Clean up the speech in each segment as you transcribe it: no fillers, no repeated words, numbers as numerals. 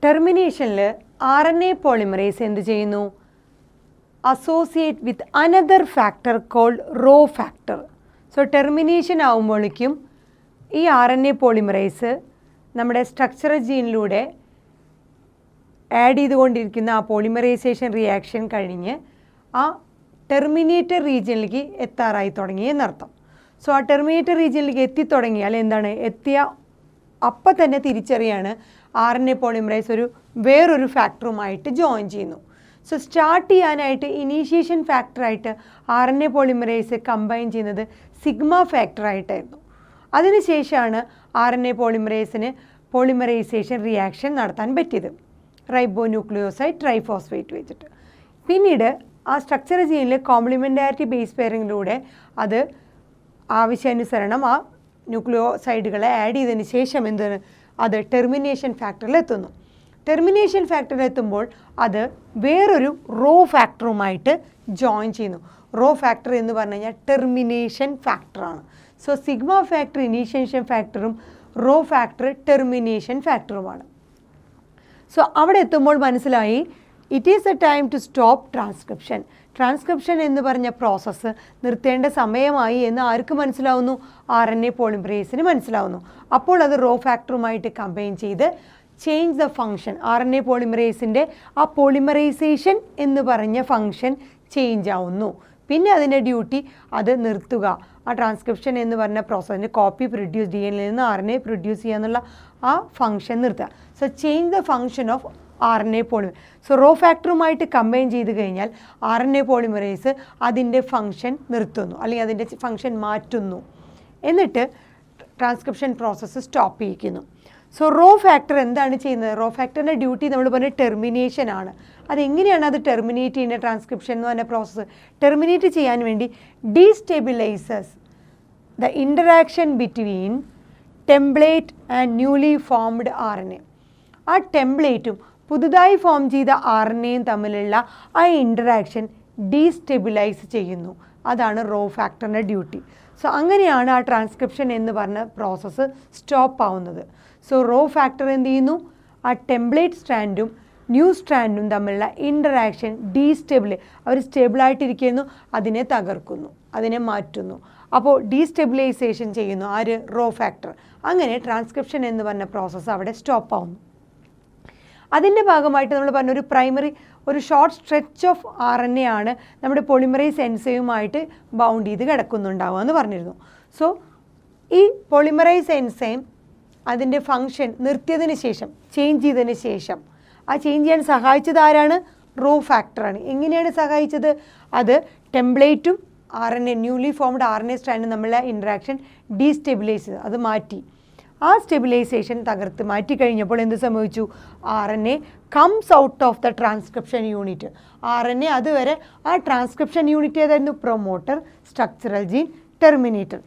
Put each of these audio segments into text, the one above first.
ടെർമിനേഷനിൽ RNA polymerase എന്ത് ചെയ്യുന്നു? Associate with another factor called rho factor. So termination ആകുമ്പോഴേക്കും ഈ RNA പോളിമറേസ് നമ്മുടെ സ്ട്രക്ചറൽ ജീനിലൂടെ ആഡ് ചെയ്തുകൊണ്ടിരിക്കുന്ന ആ പോളിമറൈസേഷൻ റിയാക്ഷൻ കഴിഞ്ഞ് ആ ടെർമിനേറ്റർ റീജിയനിലേക്ക് എത്താറായി തുടങ്ങി എന്നർത്ഥം. സോ ആ ടെർമിനേറ്റർ റീജിയനിലേക്ക് എത്തിത്തുടങ്ങിയാൽ എന്താണ്? എത്തിയ അപ്പം തന്നെ തിരിച്ചറിയാണ് RNA പോളിമറൈസ് വേറൊരു ഫാക്ടറുമായിട്ട് ജോയിൻ ചെയ്യുന്നു. സോ സ്റ്റാർട്ട് ചെയ്യാനായിട്ട് ഇനീഷ്യേഷൻ ഫാക്ടറായിട്ട് RNA പോളിമറൈസ് കമ്പൈൻ ചെയ്യുന്നത് സിഗ്മ ഫാക്ടറായിട്ടായിരുന്നു. അതിനുശേഷമാണ് RNA പോളിമറൈസിന് പോളിമറൈസേഷൻ റിയാക്ഷൻ നടത്താൻ പറ്റിയത് റൈബോന്യൂക്ലിയോസൈഡ് ട്രൈഫോസ്ഫേറ്റ് വെച്ചിട്ട്. പിന്നീട് ആ സ്ട്രക്ചർ ജീനിൽ കോംപ്ലിമെൻറ്റാരിറ്റി ബേസ് പെയറിങ്ങിലൂടെ അത് ആവശ്യാനുസരണം ആ ന്യൂക്ലിയോസൈഡുകളെ ആഡ് ചെയ്തതിന് ശേഷം എന്താണ് അത് ടെർമിനേഷൻ ഫാക്ടറിൽ എത്തുന്നു. ടെർമിനേഷൻ ഫാക്ടറിൽ എത്തുമ്പോൾ അത് വേറൊരു റോ ഫാക്ടറുമായിട്ട് ജോയിൻ ചെയ്യുന്നു. റോ ഫാക്ടർ എന്ന് പറഞ്ഞു കഴിഞ്ഞാൽ ടെർമിനേഷൻ ഫാക്ടറാണ്. സോ സിഗ്മ ഫാക്ടർ ഇനീഷ്യേഷൻ ഫാക്ടറും റോ ഫാക്ടർ ടെർമിനേഷൻ ഫാക്ടറുമാണ്. സോ അവിടെ എത്തുമ്പോൾ മനസ്സിലായി it is a time to stop transcription. Transcription എന്ന് പറഞ്ഞ പ്രോസസ്സ് നിർത്തേണ്ട സമയമായി എന്ന് ആർക്ക് മനസ്സിലാവുന്നു? RNA പോളിമറേസിന് മനസ്സിലാവുന്നു. അപ്പോൾ അത് റോ ഫാക്ടറുമായിട്ട് കമ്പൈൻ ചെയ്ത് ചേഞ്ച് ദ ഫങ്ഷൻ, RNA പോളിമറേസിൻ്റെ ആ പോളിമറൈസേഷൻ എന്ന് പറഞ്ഞ ഫങ്ഷൻ ചേഞ്ച് ആവുന്നു. പിന്നെ അതിൻ്റെ ഡ്യൂട്ടി അത് നിർത്തുക, ആ ട്രാൻസ്ക്രിപ്ഷൻ എന്ന് പറഞ്ഞ പ്രോസസ്സിൻ്റെ കോപ്പി പ്രൊഡ്യൂസ് DNA നിന്ന് RNA പ്രൊഡ്യൂസ് ചെയ്യുക എന്നുള്ള ആ ഫങ്ഷൻ നിർത്തുക. So change the function of RNA polymer. So rho ഫാക്ടറുമായിട്ട് കമ്പൈൻ ചെയ്ത് കഴിഞ്ഞാൽ RNA പോളിമറേസ് അതിൻ്റെ ഫങ്ഷൻ നിർത്തുന്നു, അല്ലെങ്കിൽ അതിൻ്റെ ഫങ്ഷൻ മാറ്റുന്നു, എന്നിട്ട് ട്രാൻസ്ക്രിപ്ഷൻ പ്രോസസ്സ് സ്റ്റോപ്പ് ചെയ്യിക്കുന്നു. സോ റോ ഫാക്ടർ എന്താണ് ചെയ്യുന്നത്? റോ ഫാക്ടറിൻ്റെ ഡ്യൂട്ടി നമ്മൾ പറഞ്ഞ ടെർമിനേഷൻ ആണ്. അതെങ്ങനെയാണ് അത് ടെർമിനേറ്റ് ചെയ്യുന്ന ട്രാൻസ്ക്രിപ്ഷൻ എന്ന് പറഞ്ഞ പ്രോസസ്സ് ടെർമിനേറ്റ് ചെയ്യാൻ വേണ്ടി destabilises the interaction between template and newly formed RNA. ആ ടെംപ്ലേറ്റും പുതുതായി ഫോം ചെയ്ത RNAയും തമ്മിലുള്ള ആ ഇൻ്ററാക്ഷൻ ഡീസ്റ്റെബിലൈസ് ചെയ്യുന്നു. അതാണ് റോ ഫാക്ടറിൻ്റെ ഡ്യൂട്ടി. സോ അങ്ങനെയാണ് ആ ട്രാൻസ്ക്രിപ്ഷൻ എന്ന് പറഞ്ഞ പ്രോസസ്സ് സ്റ്റോപ്പ് ആവുന്നത്. സോ റോ ഫാക്ടർ എന്ത് ചെയ്യുന്നു? ആ ടെംപ്ലേറ്റ് സ്ട്രാൻഡും ന്യൂ സ്ട്രാൻഡും തമ്മിലുള്ള ഇൻ്ററാക്ഷൻ അവർ സ്റ്റേബിളായിട്ടിരിക്കുന്നു, അതിനെ തകർക്കുന്നു, അതിനെ മാറ്റുന്നു. അപ്പോൾ ഡീസ്റ്റെബിലൈസേഷൻ ചെയ്യുന്നു ആര്? Raw factor. അങ്ങനെ ട്രാൻസ്ക്രിപ്ഷൻ എന്ന് പറഞ്ഞ പ്രോസസ്സ് അവിടെ സ്റ്റോപ്പ് ആവുന്നു. അതിൻ്റെ ഭാഗമായിട്ട് നമ്മൾ പറഞ്ഞ ഒരു ഷോർട്ട് സ്ട്രെച്ച് ഓഫ് RNA ആണ് നമ്മുടെ പോളിമറൈസ് എൻസൈമുമായിട്ട് ബൗണ്ട് ചെയ്ത് കിടക്കുന്നുണ്ടാവുക എന്ന് പറഞ്ഞിരുന്നു. സോ ഈ പോളിമറൈസ് എൻസൈം അതിൻ്റെ ഫങ്ഷൻ നിർത്തിയതിന് ശേഷം, ചേഞ്ച് ചെയ്തതിന് ശേഷം, ആ ചേഞ്ച് ചെയ്യാൻ സഹായിച്ചത് ആരാണ്? റോ ഫാക്ടറാണ്. എങ്ങനെയാണ് സഹായിച്ചത്? അത് ടെംപ്ലേറ്റും RNA ന്യൂലി ഫോംഡ് RNA സ്ട്രാൻഡും തമ്മിലുള്ള ഇൻട്രാക്ഷൻ ഡീസ്റ്റെബിലൈസ് ചെയ്ത് അത് മാറ്റി. ആ സ്റ്റെബിലൈസേഷൻ തകർത്ത് മാറ്റി കഴിഞ്ഞപ്പോൾ എന്ത് സംഭവിച്ചു? RNA comes out of the transcription unit. RNA അതുവരെ ആ ട്രാൻസ്ക്രിപ്ഷൻ യൂണിറ്റ് ഏതായിരുന്നു? Promoter, structural gene, terminator.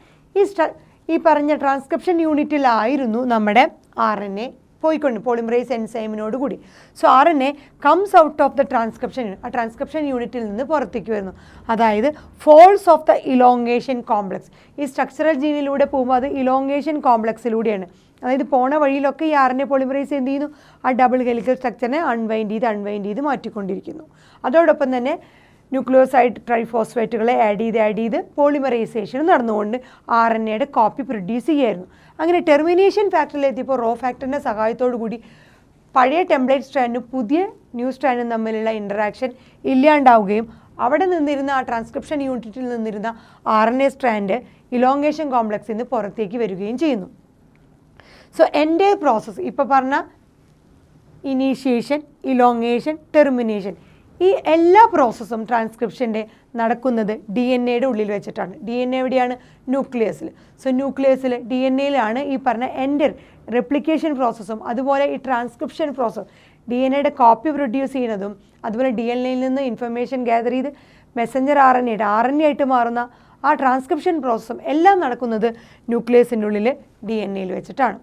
ഈ പറഞ്ഞ ട്രാൻസ്ക്രിപ്ഷൻ യൂണിറ്റിലായിരുന്നു നമ്മുടെ RNA പോയിക്കൊണ്ട് പോളിമറൈസ് എൻസൈമിനോട് കൂടി. So RNA comes out of the transcription unit, ആ ട്രാൻസ്ക്രിപ്ഷൻ യൂണിറ്റിൽ നിന്ന് പുറത്തേക്ക് വരുന്നു. അതായത് falls off the elongation complex. ഈ സ്ട്രക്ചറൽ ജീനിലൂടെ പോകുമ്പോൾ അത് ഇലോങ്ങേഷൻ കോംപ്ലക്സിലൂടെയാണ്. അതായത് പോണ വഴിയിലൊക്കെ ഈ RNA പോളിമറൈസ് എന്ത് ചെയ്യുന്നു? ആ ഡബിൾ ഹെലിക്കൽ സ്ട്രക്ചറിനെ അൺവൈൻഡ് ചെയ്ത് മാറ്റിക്കൊണ്ടിരിക്കുന്നു. അതോടൊപ്പം തന്നെ ന്യൂക്ലിയോസൈഡ് ട്രൈഫോസ്ഫേറ്റുകളെ ആഡ് ചെയ്ത് പോളിമറൈസേഷൻ നടന്നുകൊണ്ട് RNAയുടെ കോപ്പി പ്രൊഡ്യൂസ് ചെയ്യുമായിരുന്നു. അങ്ങനെ ടെർമിനേഷൻ ഫാക്ടറിലെത്തിയപ്പോൾ റോ ഫാക്ടറിൻ്റെ സഹായത്തോടു കൂടി പഴയ ടെംപ്ലേറ്റ് സ്ട്രാൻഡും പുതിയ ന്യൂ സ്ട്രാൻഡും തമ്മിലുള്ള ഇൻറ്ററാക്ഷൻ ഇല്ലാണ്ടാവുകയും അവിടെ നിന്നിരുന്ന ആ ട്രാൻസ്ക്രിപ്ഷൻ യൂണിറ്റിൽ നിന്നിരുന്ന RNA സ്ട്രാൻഡ് ഇലോങ്ങേഷൻ കോംപ്ലക്സിൽ നിന്ന് പുറത്തേക്ക് വരികയും ചെയ്യുന്നു. സോ എൻ്റെ പ്രോസസ്സ് ഇപ്പോൾ പറഞ്ഞ ഇനീഷ്യേഷൻ, ഇലോങ്ങേഷൻ, ടെർമിനേഷൻ, ഈ എല്ലാ പ്രോസസ്സും ട്രാൻസ്ക്രിപ്ഷൻ്റെ നടക്കുന്നത് DNA ഉള്ളിൽ വെച്ചിട്ടാണ്. DNA എവിടെയാണ്? ന്യൂക്ലിയസിൽ. സോ ന്യൂക്ലിയസിൽ DNA ഈ പറഞ്ഞ എൻ്റെ റെപ്ലിക്കേഷൻ പ്രോസസ്സും അതുപോലെ ഈ transcription process DNA copy produce ചെയ്യുന്നതും അതുപോലെ DNA നിന്ന് ഇൻഫർമേഷൻ ഗ്യാദർ ചെയ്ത് മെസ്സഞ്ചർ RNA ആയിട്ട് മാറുന്ന ആ ട്രാൻസ്ക്രിപ്ഷൻ പ്രോസസ്സും എല്ലാം നടക്കുന്നത് ന്യൂക്ലിയസിൻ്റെ ഉള്ളിൽ DNA വെച്ചിട്ടാണ്.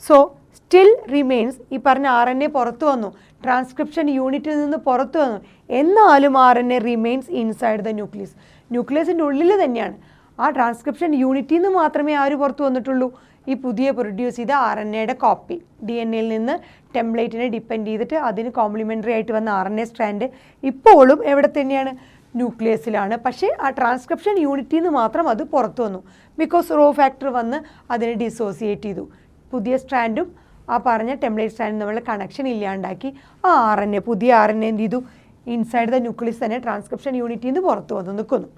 സോ സ്റ്റിൽ റിമെയിൻസ് ഈ പറഞ്ഞ RNA പുറത്തു വന്നു, ട്രാൻസ്ക്രിപ്ഷൻ യൂണിറ്റിൽ നിന്ന് പുറത്തു വന്നു, എന്നാലും RNA remains inside the nucleus. ന്യൂക്ലിയസിൻ്റെ ഉള്ളിൽ തന്നെയാണ്. ആ ട്രാൻസ്ക്രിപ്ഷൻ യൂണിറ്റിൽ നിന്ന് മാത്രമേ ആര് പുറത്തു വന്നിട്ടുള്ളൂ, ഈ പുതിയ പ്രൊഡ്യൂസ് ചെയ്ത RNA കോപ്പി. DNA യിൽ നിന്ന് ടെംപ്ലേറ്റിനെ ഡിപ്പെൻഡ് ചെയ്തിട്ട് അതിന് കോംപ്ലിമെൻ്ററി ആയിട്ട് വന്ന RNA സ്ട്രാൻഡ് ഇപ്പോഴും എവിടെ തന്നെയാണ്, ന്യൂക്ലിയസിലാണ്. പക്ഷേ ആ ട്രാൻസ്ക്രിപ്ഷൻ യൂണിറ്റിൽ നിന്ന് മാത്രം അത് പുറത്തു വന്നു. ബിക്കോസ് റോ ഫാക്ടർ വന്ന് അതിനെ ഡിസോസിയേറ്റ് ചെയ്തു. പുതിയ സ്ട്രാൻഡും ആ പറഞ്ഞ ടെംപ്ലേറ്റ് സ്ട്രാൻഡും തമ്മിലുള്ള കണക്ഷൻ ഇല്ലാണ്ടാക്കി ആ പുതിയ RNA എന്ത് ചെയ്തു, ഇൻസൈഡ് ദ ന്യൂക്ലിയസ് തന്നെ ട്രാൻസ്ക്രിപ്ഷൻ യൂണിറ്റിൽ നിന്ന് പുറത്തു വന്ന് നിൽക്കുന്നു.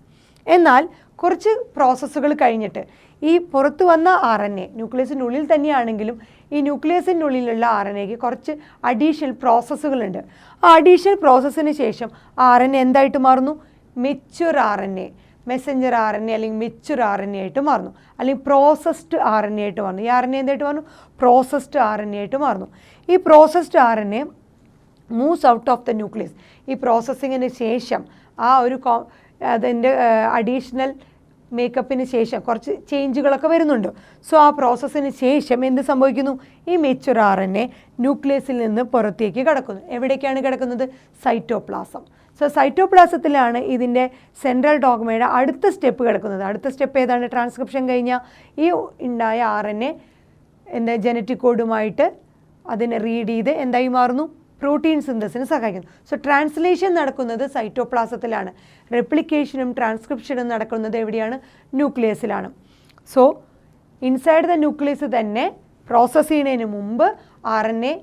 എന്നാൽ കുറച്ച് പ്രോസസ്സുകൾ കഴിഞ്ഞിട്ട് ഈ പുറത്തു വന്ന RNA ന്യൂക്ലിയസിനുള്ളിൽ തന്നെയാണെങ്കിലും ഈ ന്യൂക്ലിയസിനുള്ളിലുള്ള RNAക്ക് കുറച്ച് അഡീഷണൽ പ്രോസസ്സുകളുണ്ട്. ആ അഡീഷണൽ പ്രോസസ്സിന് ശേഷം RNA എന്തായിട്ട് മാറുന്നു, മെച്യൂർ RNA, മെസ്സഞ്ചർ RNA അല്ലെങ്കിൽ മെച്യൂർ RNA ആയിട്ട് മാറുന്നു, അല്ലെങ്കിൽ പ്രോസസ്ഡ് RNA ആയിട്ട് മാറുന്നു. ഈ RNA എന്തായിട്ട് മാറുന്നു, പ്രോസസ്ഡ് RNA ആയിട്ട് മാറുന്നു. ഈ processed RNA moves out of the nucleus. ഈ പ്രോസസ്സിങ്ങിന് ശേഷം ആ ഒരു അതിൻ്റെ അഡീഷണൽ മേക്കപ്പിന് ശേഷം കുറച്ച് ചേഞ്ചുകളൊക്കെ വരുന്നുണ്ട്. സോ ആ പ്രോസസ്സിന് ശേഷം എന്ത് സംഭവിക്കുന്നു, ഈ മെച്യൂർ RNA ന്യൂക്ലിയസിൽ നിന്ന് പുറത്തേക്ക് കിടക്കുന്നു. എവിടേക്കാണ് കിടക്കുന്നത്, സൈറ്റോപ്ലാസം. സോ സൈറ്റോപ്ലാസത്തിലാണ് ഇതിൻ്റെ സെൻട്രൽ ഡോഗ്മയുടെ അടുത്ത സ്റ്റെപ്പ് കിടക്കുന്നത്. അടുത്ത സ്റ്റെപ്പ് ഏതാണ്, ട്രാൻസ്ക്രിപ്ഷൻ കഴിഞ്ഞാൽ ഈ ഉണ്ടായ RNA എന്താ ജനറ്റിക് കോഡുമായിട്ട് അതിനെ റീഡ് ചെയ്ത് എന്തായി മാറുന്നു, പ്രോട്ടീൻ സിന്തസിന് സഹായിക്കുന്നു. സോ ട്രാൻസ്ലേഷൻ നടക്കുന്നത് സൈറ്റോപ്ലാസത്തിലാണ്, റെപ്ലിക്കേഷനും ട്രാൻസ്ക്രിപ്ഷനും നടക്കുന്നത് എവിടെയാണ്, ന്യൂക്ലിയസിലാണ്. സോ ഇൻസൈഡ് ദ ന്യൂക്ലിയസ് തന്നെ പ്രോസസ്സ് ചെയ്യുന്നതിന് മുമ്പ് RNA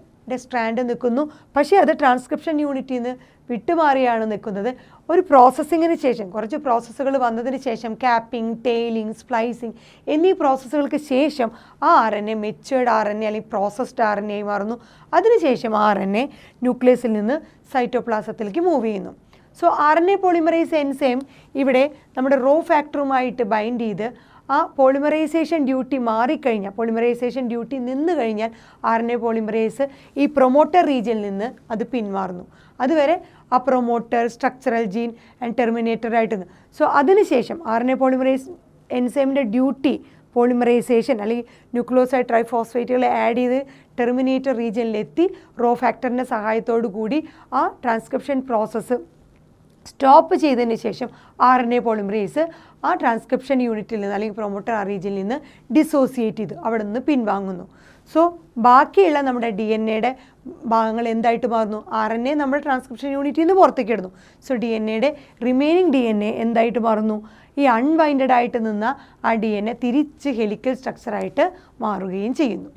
സ്ട്രാൻഡ് നിൽക്കുന്നു. പക്ഷേ അത് ട്രാൻസ്ക്രിപ്ഷൻ യൂണിറ്റിൽ നിന്ന് വിട്ടുമാറിയാണ് നിൽക്കുന്നത്. ഒരു പ്രോസസ്സിങ്ങിന് ശേഷം കുറച്ച് പ്രോസസ്സുകൾ വന്നതിന് ശേഷം ക്യാപ്പിംഗ്, ടെയിലിംഗ്, സ്പ്ലൈസിങ് എന്നീ പ്രോസസ്സുകൾക്ക് ശേഷം ആ RNA മെച്യൂർഡ് RNA അല്ലെങ്കിൽ പ്രോസസ്ഡ് RNA ആയി മാറുന്നു. അതിനുശേഷം RNA ന്യൂക്ലിയസിൽ നിന്ന് സൈറ്റോപ്ലാസത്തിലേക്ക് മൂവ് ചെയ്യുന്നു. സോ RNA പോളിമറൈസ് എൻസൈം ഇവിടെ നമ്മുടെ റോ ഫാക്ടറുമായിട്ട് ബൈൻഡ് ചെയ്ത് ആ പോളിമറൈസേഷൻ ഡ്യൂട്ടി മാറിക്കഴിഞ്ഞാൽ, പോളിമറൈസേഷൻ ഡ്യൂട്ടി നിന്ന് കഴിഞ്ഞാൽ RNA പോളിമറൈസ് ഈ പ്രൊമോട്ടർ റീജിയനിൽ നിന്ന് അത് പിന്മാറുന്നു. അതുവരെ ആ promoter, structural gene and terminator ആയിട്ട്. സോ അതിനുശേഷം RNA പോളിമറൈസ് എൻസൈമിൻ്റെ ഡ്യൂട്ടി പോളിമറൈസേഷൻ അല്ലെങ്കിൽ ന്യൂക്ലിയോസൈഡ് ട്രൈഫോസ്ഫേറ്റുകളെ ആഡ് ചെയ്ത് ടെർമിനേറ്റർ റീജിയനിലെത്തി റോ ഫാക്ടറിൻ്റെ സഹായത്തോടു കൂടി ആ ട്രാൻസ്ക്രിപ്ഷൻ പ്രോസസ്സ് സ്റ്റോപ്പ് ചെയ്തതിന് ശേഷം RNA പോളിമറേസ് ആ ട്രാൻസ്ക്രിപ്ഷൻ യൂണിറ്റിൽ നിന്ന് അല്ലെങ്കിൽ പ്രൊമോട്ടർ റീജിയനിൽ നിന്ന് ഡിസോസിയേറ്റ് ചെയ്തു, അവിടെ നിന്ന് പിൻവാങ്ങുന്നു. സോ ബാക്കിയുള്ള നമ്മുടെ DNA ഭാഗങ്ങൾ എന്തായിട്ട് മാറുന്നു, RNA നമ്മുടെ ട്രാൻസ്ക്രിപ്ഷൻ യൂണിറ്റിൽ നിന്ന് പുറത്തേക്ക് ഇടുന്നു. സോ റിമൈനിങ് DNA എന്തായിട്ട് മാറുന്നു, ഈ അൺബൈൻഡഡ് ആയിട്ട് നിന്ന ആ DNA തിരിച്ച് ഹെലിക്കൽ സ്ട്രക്ചറായിട്ട് മാറുകയും ചെയ്യുന്നു.